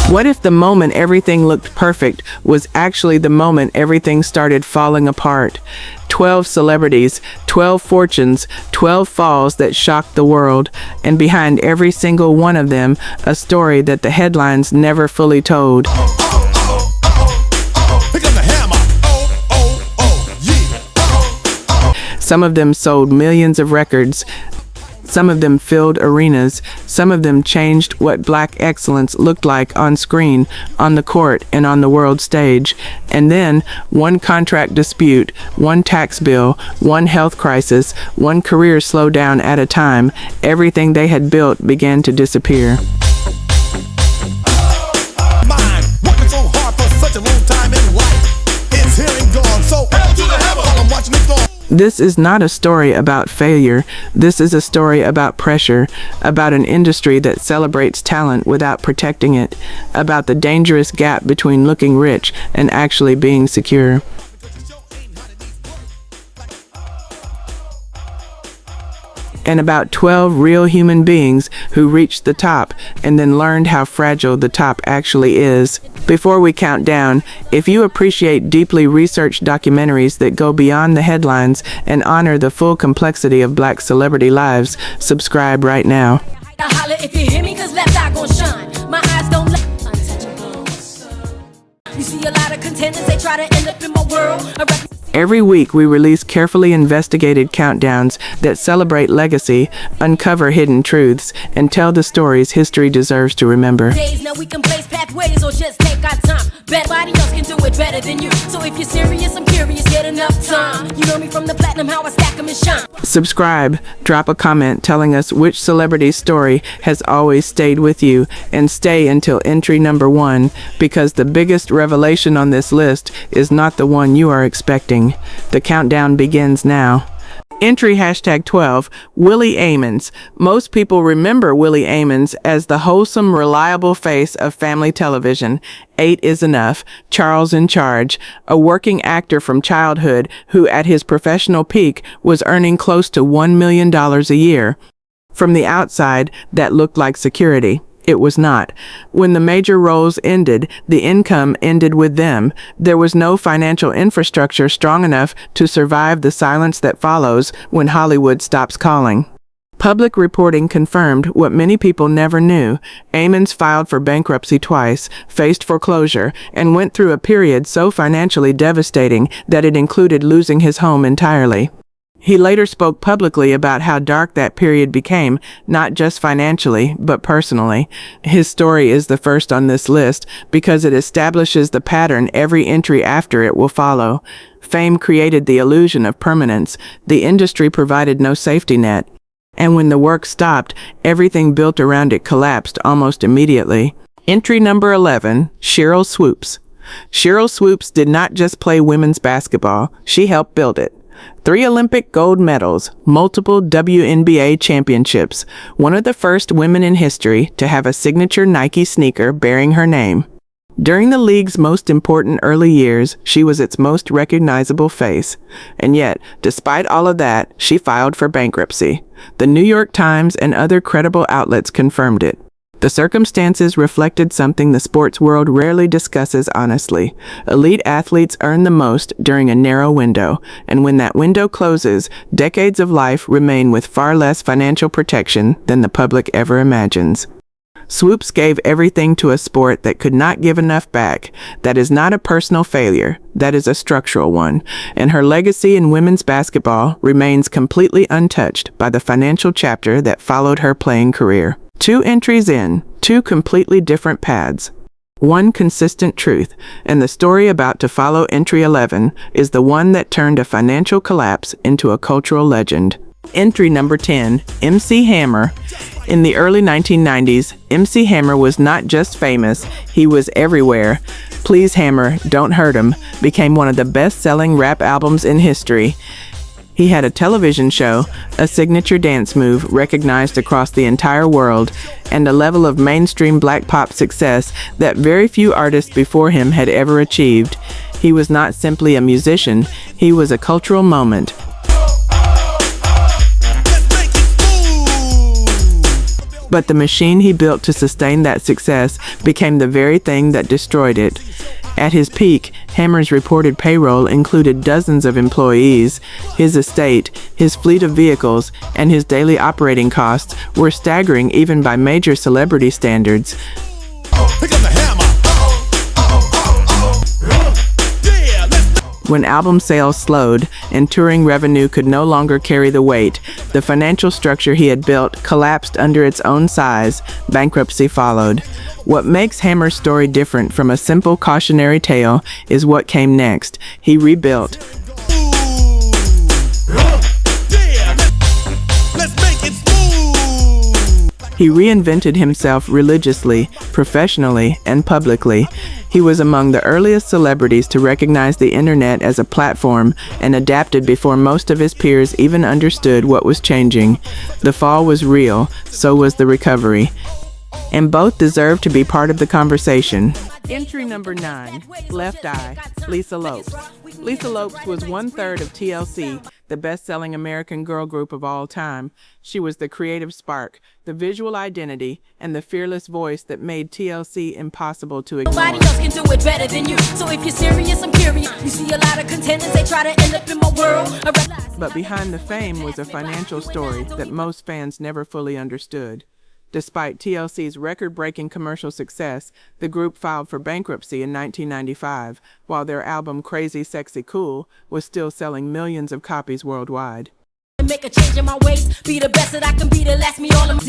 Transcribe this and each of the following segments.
What if the moment everything looked perfect was actually the moment everything started falling apart? 12 celebrities, 12 fortunes, 12 falls that shocked the world, and behind every single one of them, a story that the headlines never fully told. Some of them sold millions of records. Some of them filled arenas. Some of them changed what black excellence looked like on screen, on the court, and on the world stage. And then, one contract dispute, one tax bill, one health crisis, one career slowdown at a time, everything they had built began to disappear. This is not a story about failure. This is a story about pressure, about an industry that celebrates talent without protecting it, about the dangerous gap between looking rich and actually being secure. And about 12 real human beings who reached the top and then learned how fragile the top actually is. Before we count down, if you appreciate deeply researched documentaries that go beyond the headlines and honor the full complexity of black celebrity lives, subscribe right now. If you hear me, 'cause left eye gon' shine. My eyes don't let you see a lot of contenders, they try to end up in my world. Every week we release carefully investigated countdowns that celebrate legacy, uncover hidden truths, and tell the stories history deserves to remember. Now we can blaze pathways or just take our time. Nobody else can do it better than you. So if you're serious, I'm curious, get enough time. You know me from the platinum, how I stack them and shine. Subscribe, drop a comment telling us which celebrity story has always stayed with you, and stay until entry number 1, because the biggest revelation on this list is not the one you are expecting. The countdown begins now. Entry #12, Willie Aames. Most people remember Willie Aames as the wholesome, reliable face of family television. 8 is Enough, Charles in Charge, a working actor from childhood who at his professional peak was earning close to $1 million a year. From the outside, that looked like security. It was not. When the major roles ended, the income ended with them. There was no financial infrastructure strong enough to survive the silence that follows when Hollywood stops calling. Public reporting confirmed what many people never knew. Aames filed for bankruptcy twice, faced foreclosure, and went through a period so financially devastating that it included losing his home entirely. He later spoke publicly about how dark that period became, not just financially, but personally. His story is the first on this list because it establishes the pattern every entry after it will follow. Fame created the illusion of permanence. The industry provided no safety net. And when the work stopped, everything built around it collapsed almost immediately. Entry number 11, Sheryl Swoopes. Sheryl Swoopes did not just play women's basketball, she helped build it. 3 Olympic gold medals, multiple WNBA championships, one of the first women in history to have a signature Nike sneaker bearing her name. During the league's most important early years, she was its most recognizable face. And yet, despite all of that, she filed for bankruptcy. The New York Times and other credible outlets confirmed it. The circumstances reflected something the sports world rarely discusses honestly. Elite athletes earn the most during a narrow window, and when that window closes, decades of life remain with far less financial protection than the public ever imagines. Swoopes gave everything to a sport that could not give enough back. That is not a personal failure, that is a structural one, and her legacy in women's basketball remains completely untouched by the financial chapter that followed her playing career. 2 entries in, 2 completely different paths. One consistent truth, and the story about to follow entry 11 is the one that turned a financial collapse into a cultural legend. Entry number 10, MC Hammer. In the early 1990s, MC Hammer was not just famous, he was everywhere. Please Hammer, Don't Hurt Him became one of the best-selling rap albums in history. He had a television show, a signature dance move recognized across the entire world, and a level of mainstream black pop success that very few artists before him had ever achieved. He was not simply a musician, he was a cultural moment. But the machine he built to sustain that success became the very thing that destroyed it. At his peak, Hammer's reported payroll included dozens of employees. His estate, his fleet of vehicles, and his daily operating costs were staggering even by major celebrity standards. When album sales slowed and touring revenue could no longer carry the weight, the financial structure he had built collapsed under its own size. Bankruptcy followed. What makes Hammer's story different from a simple cautionary tale is what came next. He rebuilt. He reinvented himself religiously, professionally, and publicly. He was among the earliest celebrities to recognize the internet as a platform and adapted before most of his peers even understood what was changing. The fall was real, so was the recovery. And both deserve to be part of the conversation. Entry number 9, Left Eye, Lisa Lopes. Lisa Lopes was 1/3 of TLC, the best-selling American girl group of all time. She was the creative spark, the visual identity, and the fearless voice that made TLC impossible to ignore. Nobody else can do it better than you. So if you're serious, I'm curious. You see a lot of contenders, they try to end up in my world. But behind the fame was a financial story that most fans never fully understood. Despite TLC's record-breaking commercial success, the group filed for bankruptcy in 1995, while their album Crazy Sexy Cool was still selling millions of copies worldwide. Make a change in my ways, be the best that I can be to last me all of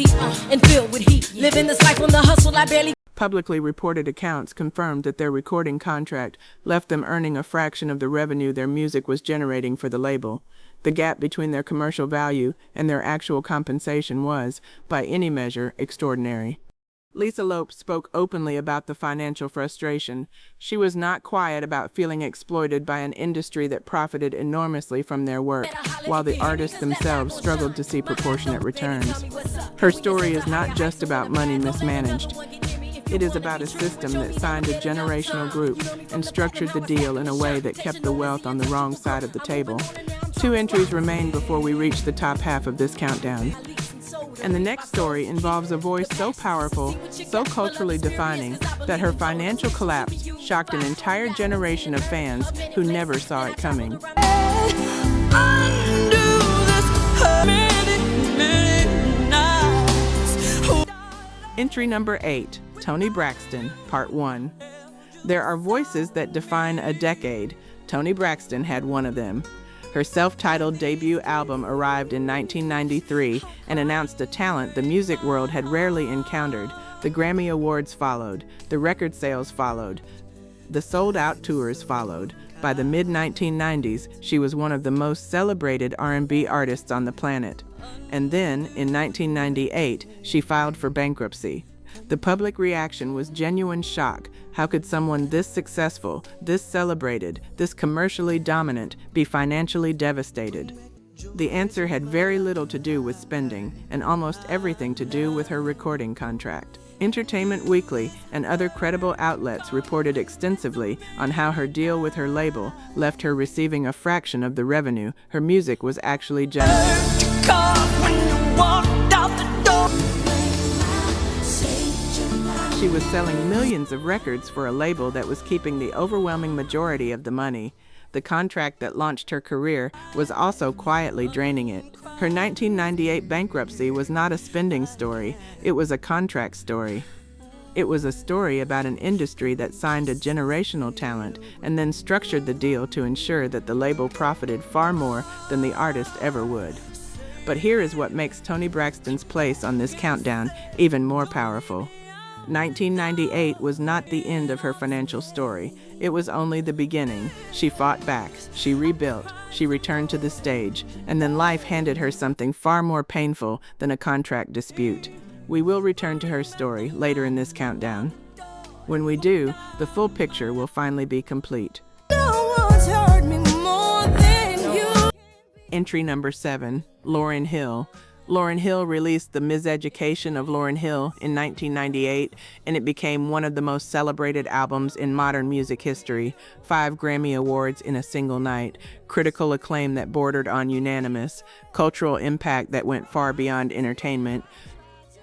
and filled with heat. Living this life on the hustle, I barely. Publicly reported accounts confirmed that their recording contract left them earning a fraction of the revenue their music was generating for the label. The gap between their commercial value and their actual compensation was, by any measure, extraordinary. Lisa Lopes spoke openly about the financial frustration. She was not quiet about feeling exploited by an industry that profited enormously from their work, while the artists themselves struggled to see proportionate returns. Her story is not just about money mismanaged. It is about a system that signed a generational group and structured the deal in a way that kept the wealth on the wrong side of the table. 2 entries remain before we reach the top half of this countdown. And the next story involves a voice so powerful, so culturally defining, that her financial collapse shocked an entire generation of fans who never saw it coming. Entry number 8, Toni Braxton, Part 1. There are voices that define a decade. Toni Braxton had one of them. Her self-titled debut album arrived in 1993 and announced a talent the music world had rarely encountered. The Grammy Awards followed. The record sales followed. The sold-out tours followed. By the mid-1990s, she was one of the most celebrated R&B artists on the planet. And then, in 1998, she filed for bankruptcy. The public reaction was genuine shock. How could someone this successful, this celebrated, this commercially dominant be financially devastated? The answer had very little to do with spending and almost everything to do with her recording contract. Entertainment Weekly and other credible outlets reported extensively on how her deal with her label left her receiving a fraction of the revenue her music was actually generating. She was selling millions of records for a label that was keeping the overwhelming majority of the money. The contract that launched her career was also quietly draining it. Her 1998 bankruptcy was not a spending story, it was a contract story. It was a story about an industry that signed a generational talent and then structured the deal to ensure that the label profited far more than the artist ever would. But here is what makes Toni Braxton's place on this countdown even more powerful. 1998 was not the end of her financial story. It was only the beginning. She fought back, she rebuilt, she returned to the stage, and then life handed her something far more painful than a contract dispute. We will return to her story later in this countdown. When we do, the full picture will finally be complete. No one's hurt me more than you. Entry number 7, Lauryn Hill. Lauryn Hill released The Miseducation of Lauryn Hill in 1998, and it became one of the most celebrated albums in modern music history. 5 Grammy Awards in a single night, critical acclaim that bordered on unanimous, cultural impact that went far beyond entertainment.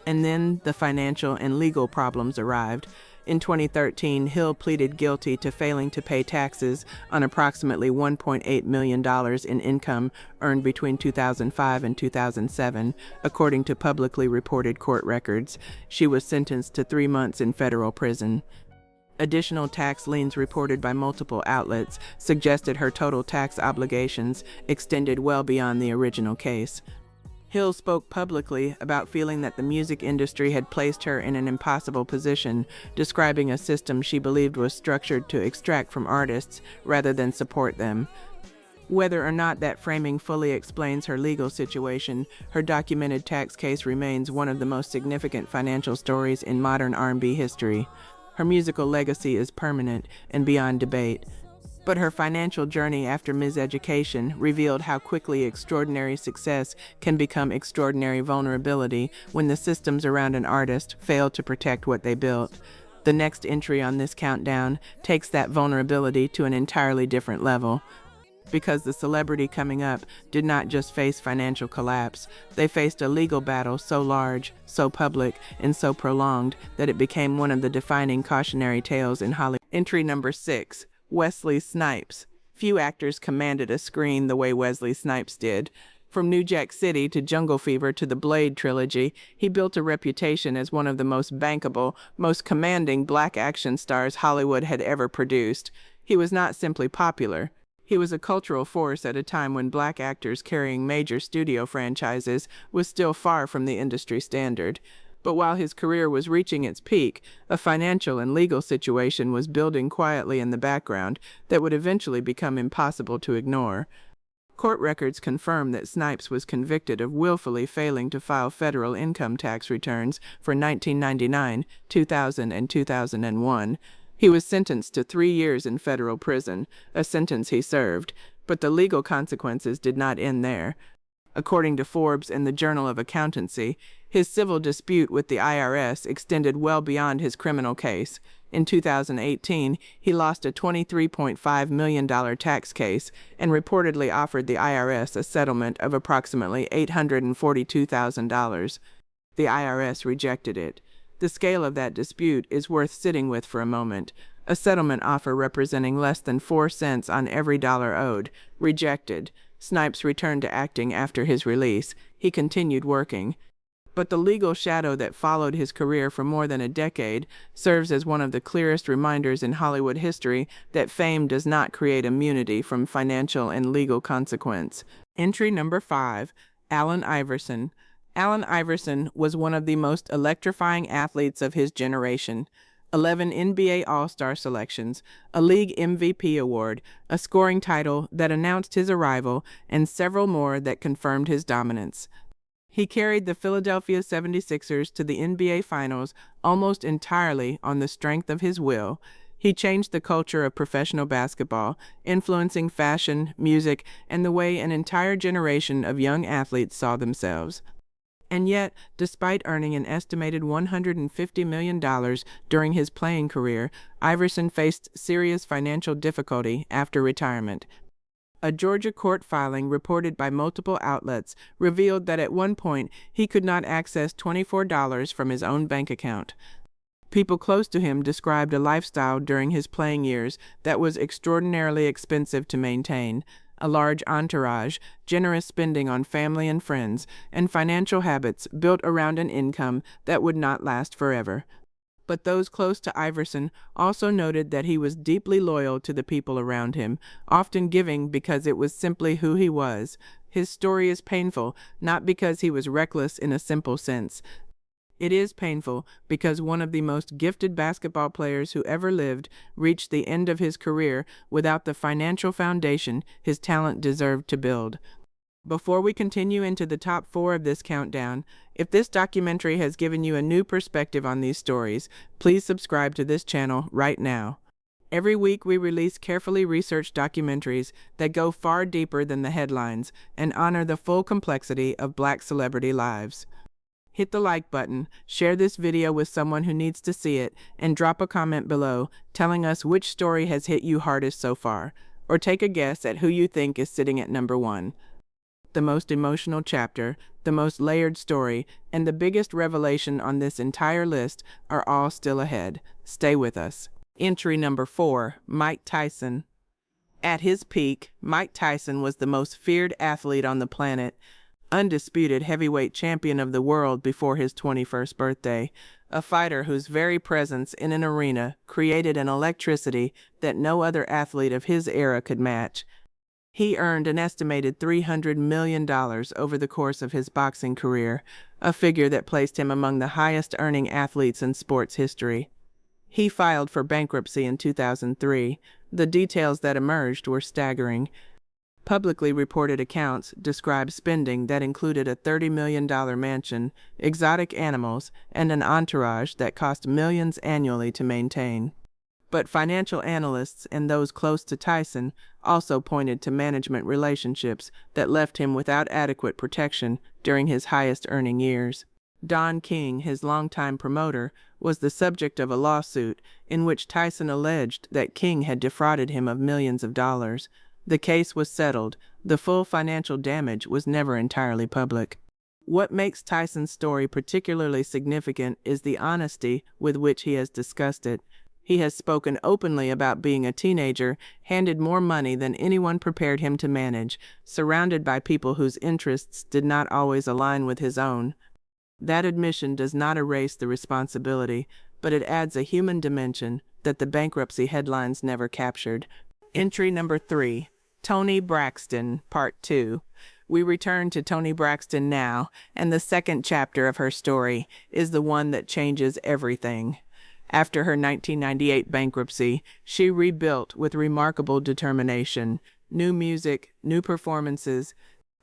And then the financial and legal problems arrived. In 2013, Hill pleaded guilty to failing to pay taxes on approximately $1.8 million in income earned between 2005 and 2007, according to publicly reported court records. She was sentenced to 3 months in federal prison. Additional tax liens reported by multiple outlets suggested her total tax obligations extended well beyond the original case. Hill spoke publicly about feeling that the music industry had placed her in an impossible position, describing a system she believed was structured to extract from artists rather than support them. Whether or not that framing fully explains her legal situation, her documented tax case remains one of the most significant financial stories in modern R&B history. Her musical legacy is permanent and beyond debate. But her financial journey after miseducation revealed how quickly extraordinary success can become extraordinary vulnerability when the systems around an artist fail to protect what they built. The next entry on this countdown takes that vulnerability to an entirely different level. Because the celebrity coming up did not just face financial collapse, they faced a legal battle so large, so public, and so prolonged that it became one of the defining cautionary tales in Hollywood. Entry number 6. Wesley Snipes. Few actors commanded a screen the way Wesley Snipes did. From New Jack City to Jungle Fever to the Blade trilogy, he built a reputation as one of the most bankable, most commanding black action stars Hollywood had ever produced. He was not simply popular. He was a cultural force at a time when black actors carrying major studio franchises was still far from the industry standard. But while his career was reaching its peak, a financial and legal situation was building quietly in the background that would eventually become impossible to ignore. Court records confirm that Snipes was convicted of willfully failing to file federal income tax returns for 1999, 2000, and 2001. He was sentenced to 3 years in federal prison, a sentence he served, but the legal consequences did not end there. According to Forbes and the Journal of Accountancy, his civil dispute with the IRS extended well beyond his criminal case. In 2018, he lost a $23.5 million tax case and reportedly offered the IRS a settlement of approximately $842,000. The IRS rejected it. The scale of that dispute is worth sitting with for a moment. A settlement offer representing less than 4 cents on every dollar owed. Rejected. Snipes returned to acting after his release. He continued working. But the legal shadow that followed his career for more than a decade serves as one of the clearest reminders in Hollywood history that fame does not create immunity from financial and legal consequence. Entry number 5. Allen Iverson. Allen Iverson was one of the most electrifying athletes of his generation. 11 NBA All-Star selections, a league MVP award, a scoring title that announced his arrival, and several more that confirmed his dominance. He carried the Philadelphia 76ers to the NBA Finals almost entirely on the strength of his will. He changed the culture of professional basketball, influencing fashion, music, and the way an entire generation of young athletes saw themselves. And yet, despite earning an estimated $150 million during his playing career, Iverson faced serious financial difficulty after retirement. A Georgia court filing reported by multiple outlets revealed that at one point he could not access $24 from his own bank account. People close to him described a lifestyle during his playing years that was extraordinarily expensive to maintain. A large entourage, generous spending on family and friends, and financial habits built around an income that would not last forever. But those close to Iverson also noted that he was deeply loyal to the people around him, often giving because it was simply who he was. His story is painful, not because he was reckless in a simple sense. It is painful because one of the most gifted basketball players who ever lived reached the end of his career without the financial foundation his talent deserved to build. Before we continue into the top 4 of this countdown, if this documentary has given you a new perspective on these stories, please subscribe to this channel right now. Every week we release carefully researched documentaries that go far deeper than the headlines and honor the full complexity of Black celebrity lives. Hit the like button, share this video with someone who needs to see it, and drop a comment below telling us which story has hit you hardest so far, or take a guess at who you think is sitting at number 1. The most emotional chapter, the most layered story, and the biggest revelation on this entire list are all still ahead. Stay with us. Entry number 4, Mike Tyson. At his peak, Mike Tyson was the most feared athlete on the planet, undisputed heavyweight champion of the world before his 21st birthday, a fighter whose very presence in an arena created an electricity that no other athlete of his era could match. He earned an estimated $300 million over the course of his boxing career, a figure that placed him among the highest-earning athletes in sports history. He filed for bankruptcy in 2003. The details that emerged were staggering. Publicly reported accounts describe spending that included a $30 million mansion, exotic animals, and an entourage that cost millions annually to maintain. But financial analysts and those close to Tyson also pointed to management relationships that left him without adequate protection during his highest-earning years. Don King, his longtime promoter, was the subject of a lawsuit in which Tyson alleged that King had defrauded him of millions of dollars. The case was settled. The full financial damage was never entirely public. What makes Tyson's story particularly significant is the honesty with which he has discussed it. He has spoken openly about being a teenager, handed more money than anyone prepared him to manage, surrounded by people whose interests did not always align with his own. That admission does not erase the responsibility, but it adds a human dimension that the bankruptcy headlines never captured. Entry number 3, Toni Braxton, Part 2. We return to Toni Braxton now, and the second chapter of her story is the one that changes everything. After her 1998 bankruptcy, she rebuilt with remarkable determination. New music, new performances,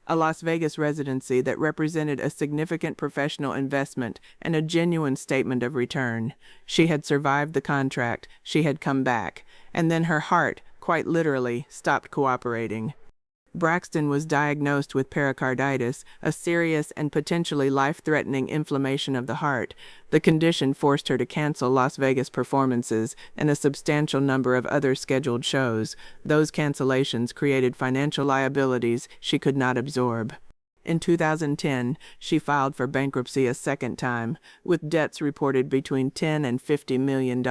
a Las Vegas residency that represented a significant professional investment and a genuine statement of return. She had survived the contract, she had come back, and then her heart, quite literally, stopped cooperating. Braxton was diagnosed with pericarditis, a serious and potentially life-threatening inflammation of the heart. The condition forced her to cancel Las Vegas performances and a substantial number of other scheduled shows. Those cancellations created financial liabilities she could not absorb. In 2010, she filed for bankruptcy a second time, with debts reported between $10 and $50 million.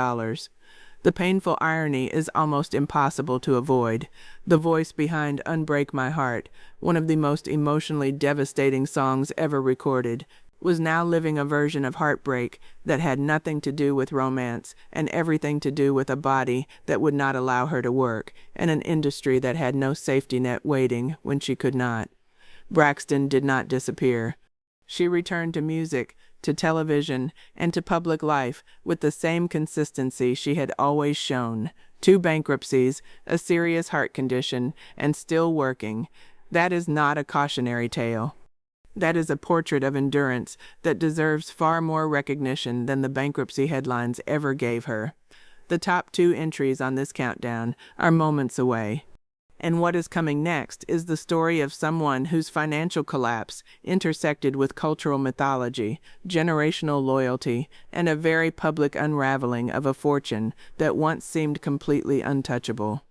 The painful irony is almost impossible to avoid. The voice behind Unbreak My Heart, one of the most emotionally devastating songs ever recorded, was now living a version of heartbreak that had nothing to do with romance and everything to do with a body that would not allow her to work, and an industry that had no safety net waiting when she could not. Braxton did not disappear. She returned to music, to television, and to public life with the same consistency she had always shown. 2 bankruptcies, a serious heart condition, and still working. That is not a cautionary tale. That is a portrait of endurance that deserves far more recognition than the bankruptcy headlines ever gave her. The top 2 entries on this countdown are moments away. And what is coming next is the story of someone whose financial collapse intersected with cultural mythology, generational loyalty, and a very public unraveling of a fortune that once seemed completely untouchable.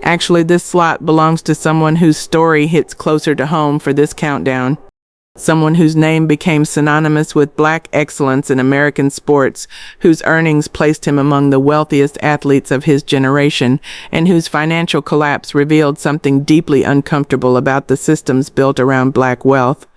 Actually, this slot belongs to someone whose story hits closer to home for this countdown. Someone whose name became synonymous with black excellence in American sports, whose earnings placed him among the wealthiest athletes of his generation, and whose financial collapse revealed something deeply uncomfortable about the systems built around black wealth.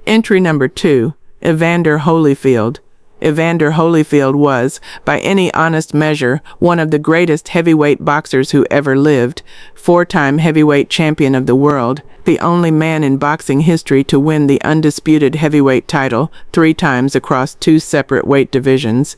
Entry number 2, Evander Holyfield. Evander Holyfield was, by any honest measure, one of the greatest heavyweight boxers who ever lived, 4-time heavyweight champion of the world, the only man in boxing history to win the undisputed heavyweight title 3 times across 2 separate weight divisions.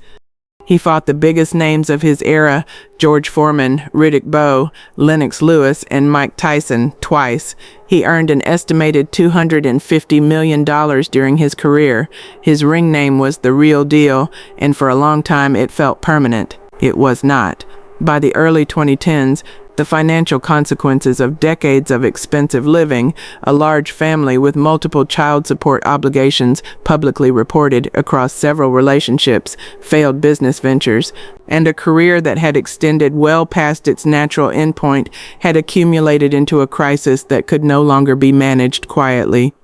He fought the biggest names of his era, George Foreman, Riddick Bowe, Lennox Lewis, and Mike Tyson, twice. He earned an estimated $250 million during his career. His ring name was The Real Deal, and for a long time it felt permanent. It was not. By the early 2010s, the financial consequences of decades of expensive living, a large family with multiple child support obligations publicly reported across several relationships, failed business ventures, and a career that had extended well past its natural endpoint had accumulated into a crisis that could no longer be managed quietly.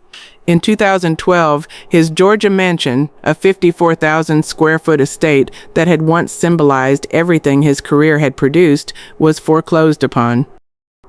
In 2012, his Georgia mansion, a 54,000 square foot estate that had once symbolized everything his career had produced, was foreclosed upon.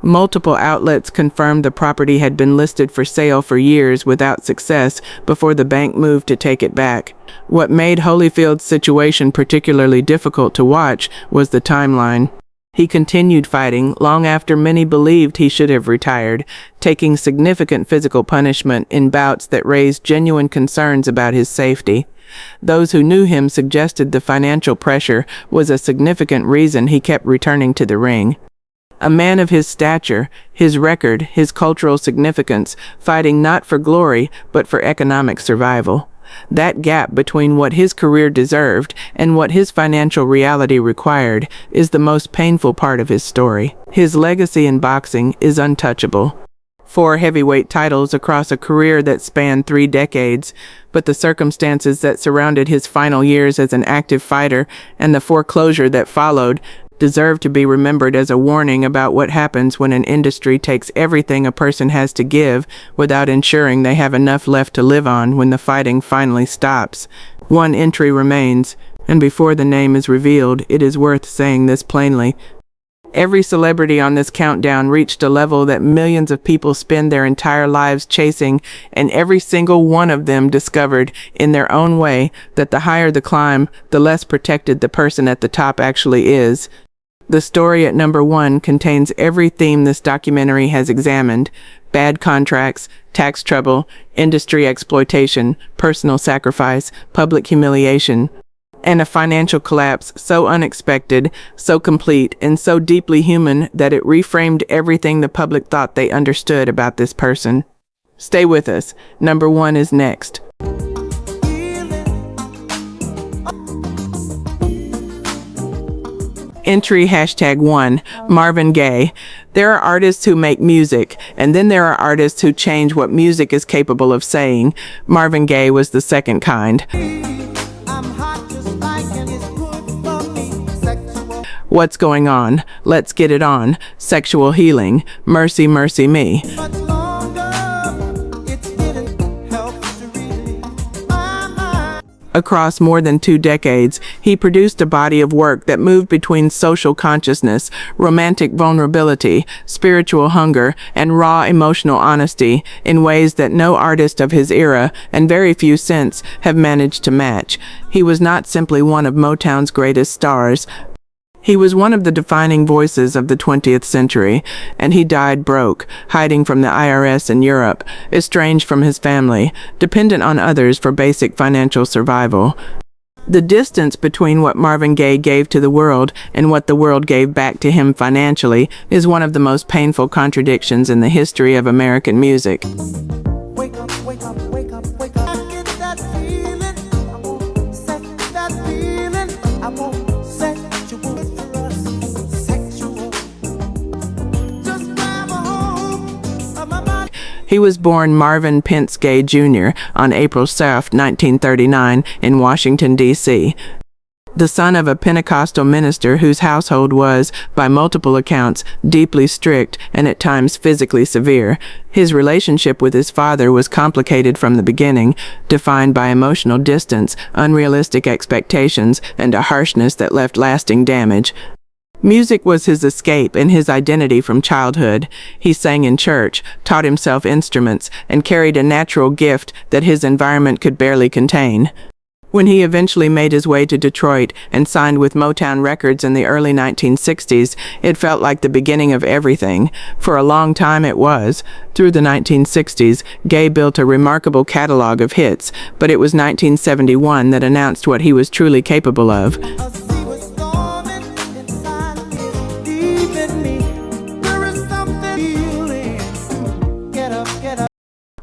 Multiple outlets confirmed the property had been listed for sale for years without success before the bank moved to take it back. What made Holyfield's situation particularly difficult to watch was the timeline. He continued fighting long after many believed he should have retired, taking significant physical punishment in bouts that raised genuine concerns about his safety. Those who knew him suggested the financial pressure was a significant reason he kept returning to the ring. A man of his stature, his record, his cultural significance, fighting not for glory, but for economic survival. That gap between what his career deserved and what his financial reality required is the most painful part of his story. His legacy in boxing is untouchable. 4 heavyweight titles across a career that spanned 3 decades, but the circumstances that surrounded his final years as an active fighter and the foreclosure that followed deserve to be remembered as a warning about what happens when an industry takes everything a person has to give without ensuring they have enough left to live on when the fighting finally stops. One entry remains, and before the name is revealed, it is worth saying this plainly. Every celebrity on this countdown reached a level that millions of people spend their entire lives chasing, and every single one of them discovered, in their own way, that the higher the climb, the less protected the person at the top actually is. The story at number 1 contains every theme this documentary has examined: bad contracts, tax trouble, industry exploitation, personal sacrifice, public humiliation, and a financial collapse so unexpected, so complete, and so deeply human that it reframed everything the public thought they understood about this person. Stay with us. Number 1 is next. Entry #1, Marvin Gaye. There are artists who make music, and then there are artists who change what music is capable of saying. Marvin Gaye was the second kind. What's going on? Let's get it on. Sexual healing. Mercy, mercy me. Across more than 2 decades, he produced a body of work that moved between social consciousness, romantic vulnerability, spiritual hunger, and raw emotional honesty in ways that no artist of his era, and very few since, have managed to match. He was not simply one of Motown's greatest stars. He was one of the defining voices of the 20th century, and he died broke, hiding from the IRS in Europe, estranged from his family, dependent on others for basic financial survival. The distance between what Marvin Gaye gave to the world and what the world gave back to him financially is one of the most painful contradictions in the history of American music. Wake up, wake up, wake up, wake up. I get that feeling. I won't set that feeling. I won't set you with us. Sexual. Just grab a hold of my body. He was born Marvin Pentz Gaye Jr. on April 7, 1939, in Washington, D.C. The son of a Pentecostal minister whose household was, by multiple accounts, deeply strict and at times physically severe. His relationship with his father was complicated from the beginning, defined by emotional distance, unrealistic expectations, and a harshness that left lasting damage. Music was his escape and his identity from childhood. He sang in church, taught himself instruments, and carried a natural gift that his environment could barely contain. When he eventually made his way to Detroit and signed with Motown Records in the early 1960s, it felt like the beginning of everything. For a long time it was. Through the 1960s, Gaye built a remarkable catalog of hits, but it was 1971 that announced what he was truly capable of.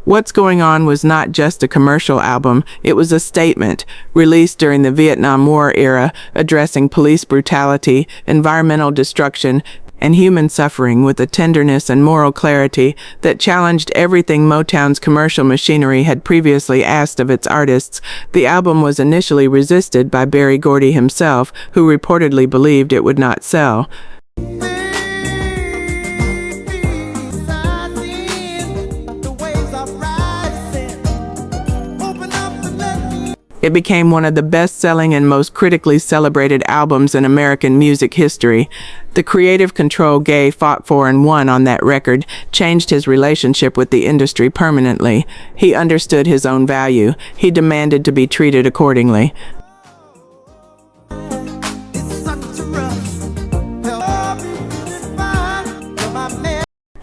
What's Going On was not just a commercial album, it was a statement, released during the Vietnam War era, addressing police brutality, environmental destruction, and human suffering with a tenderness and moral clarity that challenged everything Motown's commercial machinery had previously asked of its artists. The album was initially resisted by Berry Gordy himself, who reportedly believed it would not sell. It became one of the best-selling and most critically celebrated albums in American music history. The creative control Gaye fought for and won on that record changed his relationship with the industry permanently. He understood his own value. He demanded to be treated accordingly.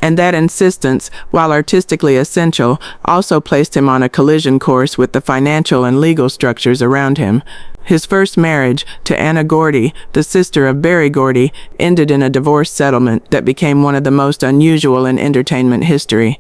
And that insistence, while artistically essential, also placed him on a collision course with the financial and legal structures around him. His first marriage, to Anna Gordy, the sister of Berry Gordy, ended in a divorce settlement that became one of the most unusual in entertainment history.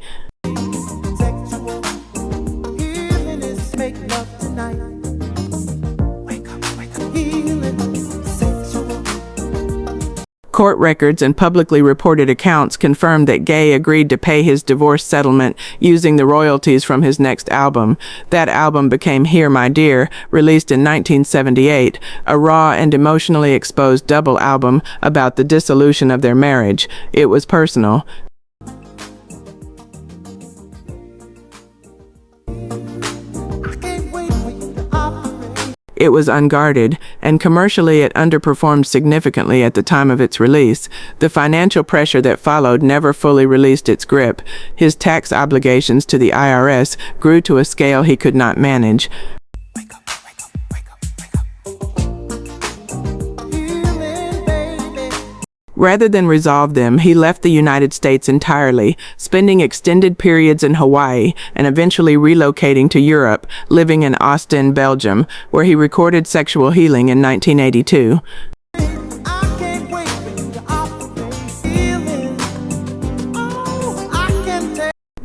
Court records and publicly reported accounts confirmed that Gaye agreed to pay his divorce settlement using the royalties from his next album. That album became Here My Dear, released in 1978, a raw and emotionally exposed double album about the dissolution of their marriage. It was personal. It was unguarded, and commercially it underperformed significantly at the time of its release. The financial pressure that followed never fully released its grip. His tax obligations to the IRS grew to a scale he could not manage. Rather than resolve them, he left the United States entirely, spending extended periods in Hawaii and eventually relocating to Europe, living in Ostend, Belgium, where he recorded Sexual Healing in 1982.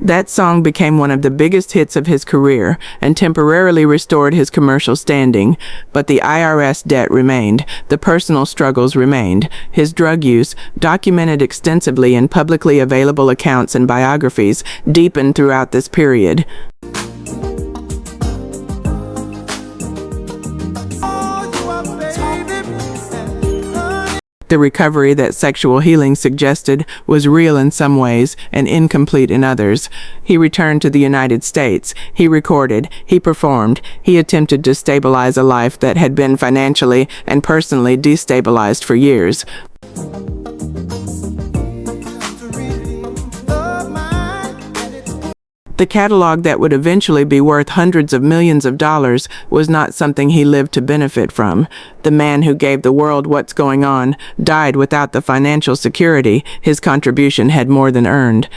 That song became one of the biggest hits of his career and temporarily restored his commercial standing, but the IRS debt remained, the personal struggles remained. His drug use, documented extensively in publicly available accounts and biographies, deepened throughout this period. The recovery that Sexual Healing suggested was real in some ways and incomplete in others. He returned to the United States. He recorded. He performed. He attempted to stabilize a life that had been financially and personally destabilized for years. The catalog that would eventually be worth hundreds of millions of dollars was not something he lived to benefit from. The man who gave the world What's Going On died without the financial security his contribution had more than earned.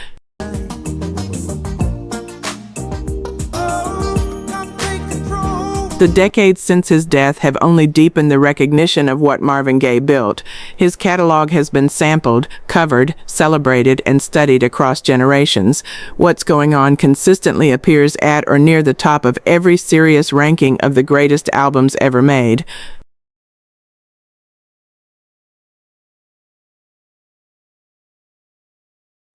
The decades since his death have only deepened the recognition of what Marvin Gaye built. His catalog has been sampled, covered, celebrated, and studied across generations. What's Going On consistently appears at or near the top of every serious ranking of the greatest albums ever made.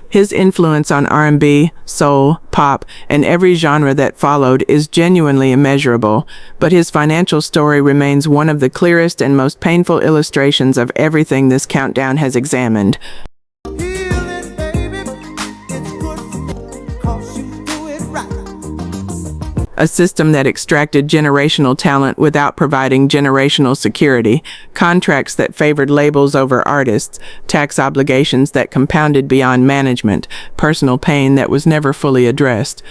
His influence on R&B, soul, pop, and every genre that followed is genuinely immeasurable, but his financial story remains one of the clearest and most painful illustrations of everything this countdown has examined. A system that extracted generational talent without providing generational security, contracts that favored labels over artists, tax obligations that compounded beyond management, personal pain that was never fully addressed.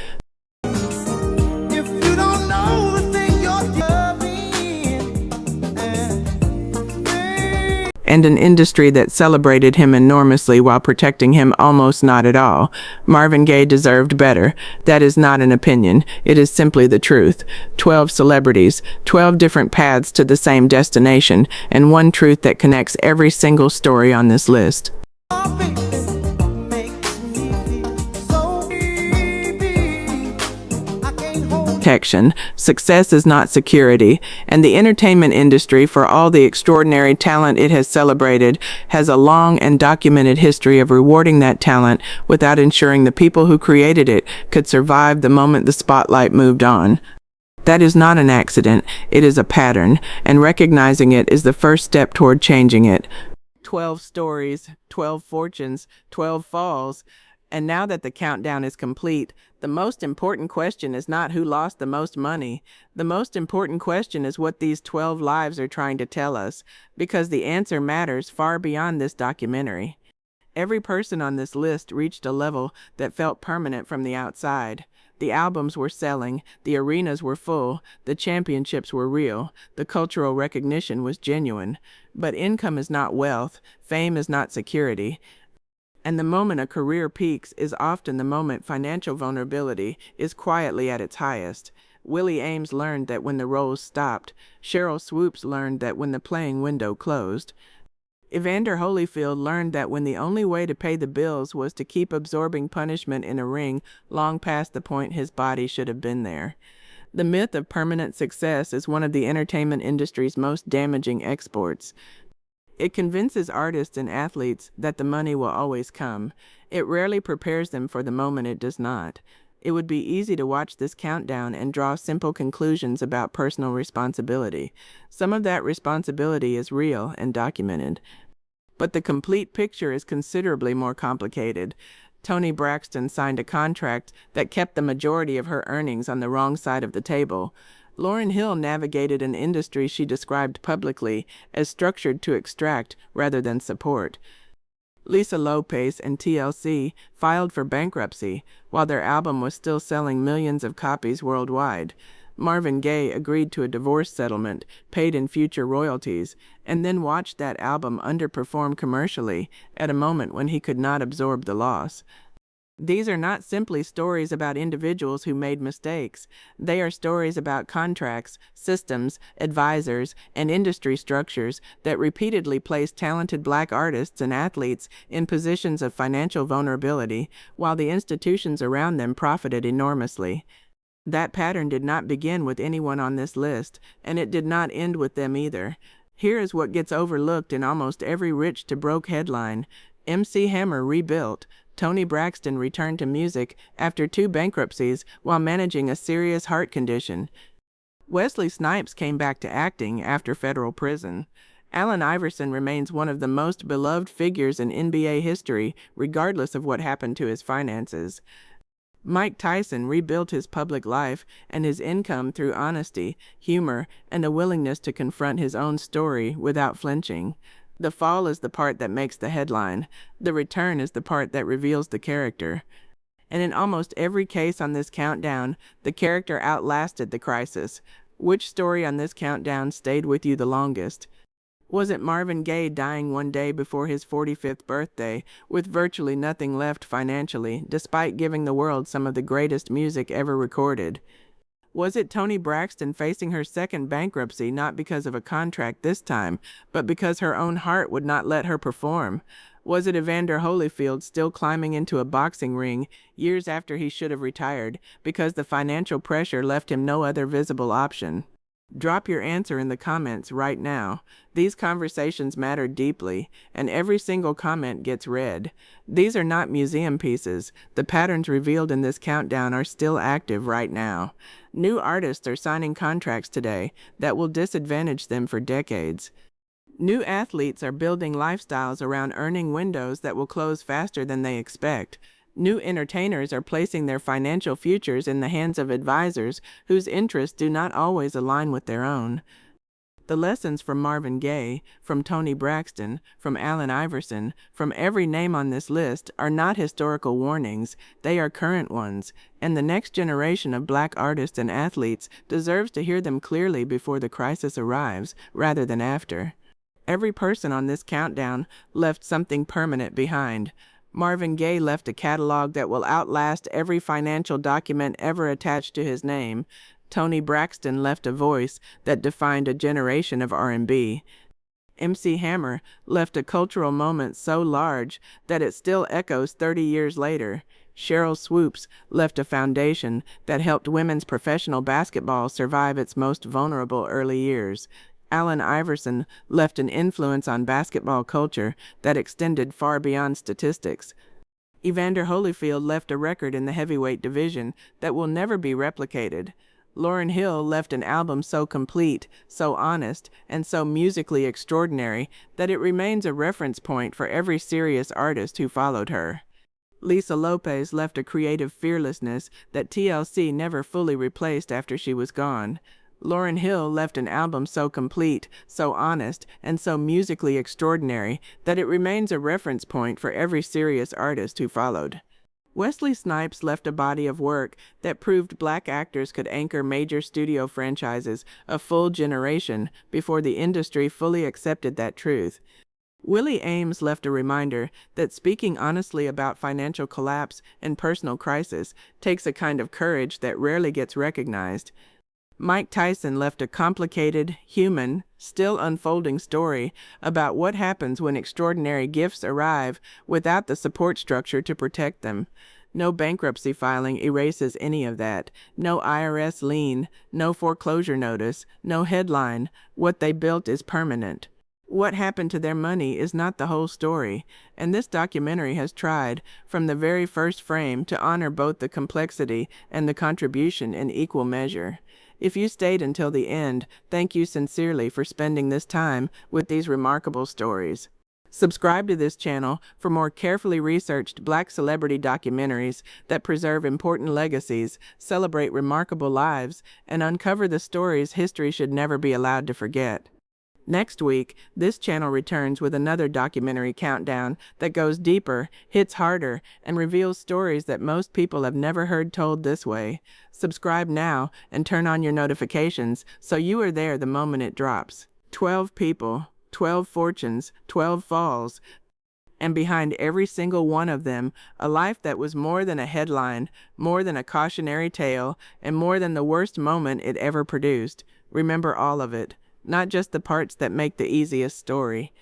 And an industry that celebrated him enormously while protecting him almost not at all. Marvin Gaye deserved better. That is not an opinion. It is simply the truth. 12 celebrities, 12 different paths to the same destination, and one truth that connects every single story on this list. Protection. Success is not security, and the entertainment industry, for all the extraordinary talent it has celebrated, has a long and documented history of rewarding that talent without ensuring the people who created it could survive the moment the spotlight moved on. That is not an accident, it is a pattern, and recognizing it is the first step toward changing it. 12 stories, 12 fortunes, 12 falls. And now that the countdown is complete, the most important question is not who lost the most money. The most important question is what these 12 lives are trying to tell us, because the answer matters far beyond this documentary. Every person on this list reached a level that felt permanent from the outside. The albums were selling, the arenas were full, the championships were real, the cultural recognition was genuine. But income is not wealth, fame is not security. And the moment a career peaks is often the moment financial vulnerability is quietly at its highest. Willie Aames learned that when the roles stopped. Sheryl Swoopes learned that when the playing window closed. Evander Holyfield learned that when the only way to pay the bills was to keep absorbing punishment in a ring long past the point his body should have been there. The myth of permanent success is one of the entertainment industry's most damaging exports. It convinces artists and athletes that the money will always come. It rarely prepares them for the moment it does not. It would be easy to watch this countdown and draw simple conclusions about personal responsibility. Some of that responsibility is real and documented. But the complete picture is considerably more complicated. Toni Braxton signed a contract that kept the majority of her earnings on the wrong side of the table. Lauryn Hill navigated an industry she described publicly as structured to extract rather than support. Lisa Lopes and TLC filed for bankruptcy while their album was still selling millions of copies worldwide. Marvin Gaye agreed to a divorce settlement, paid in future royalties, and then watched that album underperform commercially at a moment when he could not absorb the loss. These are not simply stories about individuals who made mistakes. They are stories about contracts, systems, advisors, and industry structures that repeatedly placed talented black artists and athletes in positions of financial vulnerability, while the institutions around them profited enormously. That pattern did not begin with anyone on this list, and it did not end with them either. Here is what gets overlooked in almost every rich to broke headline. MC Hammer rebuilt. Toni Braxton returned to music after 2 bankruptcies while managing a serious heart condition. Wesley Snipes came back to acting after federal prison. Allen Iverson remains one of the most beloved figures in NBA history, regardless of what happened to his finances. Mike Tyson rebuilt his public life and his income through honesty, humor, and a willingness to confront his own story without flinching. The fall is the part that makes the headline. The return is the part that reveals the character. And in almost every case on this countdown, the character outlasted the crisis. Which story on this countdown stayed with you the longest? Was it Marvin Gaye dying one day before his 45th birthday, with virtually nothing left financially, despite giving the world some of the greatest music ever recorded? Was it Toni Braxton facing her second bankruptcy not because of a contract this time, but because her own heart would not let her perform? Was it Evander Holyfield still climbing into a boxing ring years after he should have retired because the financial pressure left him no other visible option? Drop your answer in the comments right now. These conversations matter deeply, and every single comment gets read. These are not museum pieces. The patterns revealed in this countdown are still active right now. New artists are signing contracts today that will disadvantage them for decades. New athletes are building lifestyles around earning windows that will close faster than they expect. New entertainers are placing their financial futures in the hands of advisors whose interests do not always align with their own. The lessons from Marvin Gaye, from Toni Braxton, from Allen Iverson, from every name on this list are not historical warnings, they are current ones, and the next generation of black artists and athletes deserves to hear them clearly before the crisis arrives, rather than after. Every person on this countdown left something permanent behind. Marvin Gaye left a catalog that will outlast every financial document ever attached to his name. Toni Braxton left a voice that defined a generation of R&B. MC Hammer left a cultural moment so large that it still echoes 30 years later. Sheryl Swoopes left a foundation that helped women's professional basketball survive its most vulnerable early years. Allen Iverson left an influence on basketball culture that extended far beyond statistics. Evander Holyfield left a record in the heavyweight division that will never be replicated. Lauryn Hill left an album so complete, so honest, and so musically extraordinary that it remains a reference point for every serious artist who followed her. Lisa Lopes left a creative fearlessness that TLC never fully replaced after she was gone. Lauryn Hill left an album so complete, so honest, and so musically extraordinary that it remains a reference point for every serious artist who followed. Wesley Snipes left a body of work that proved black actors could anchor major studio franchises a full generation before the industry fully accepted that truth. Willie Aames left a reminder that speaking honestly about financial collapse and personal crisis takes a kind of courage that rarely gets recognized. Mike Tyson left a complicated, human, still unfolding story about what happens when extraordinary gifts arrive without the support structure to protect them. No bankruptcy filing erases any of that. No IRS lien, no foreclosure notice, no headline. What they built is permanent. What happened to their money is not the whole story, and this documentary has tried, from the very first frame, to honor both the complexity and the contribution in equal measure. If you stayed until the end, thank you sincerely for spending this time with these remarkable stories. Subscribe to this channel for more carefully researched Black celebrity documentaries that preserve important legacies, celebrate remarkable lives, and uncover the stories history should never be allowed to forget. Next week, this channel returns with another documentary countdown that goes deeper, hits harder, and reveals stories that most people have never heard told this way. Subscribe now and turn on your notifications so you are there the moment it drops. 12 people, 12 fortunes, 12 falls, and behind every single one of them, a life that was more than a headline, more than a cautionary tale, and more than the worst moment it ever produced. Remember all of it. Not just the parts that make the easiest story.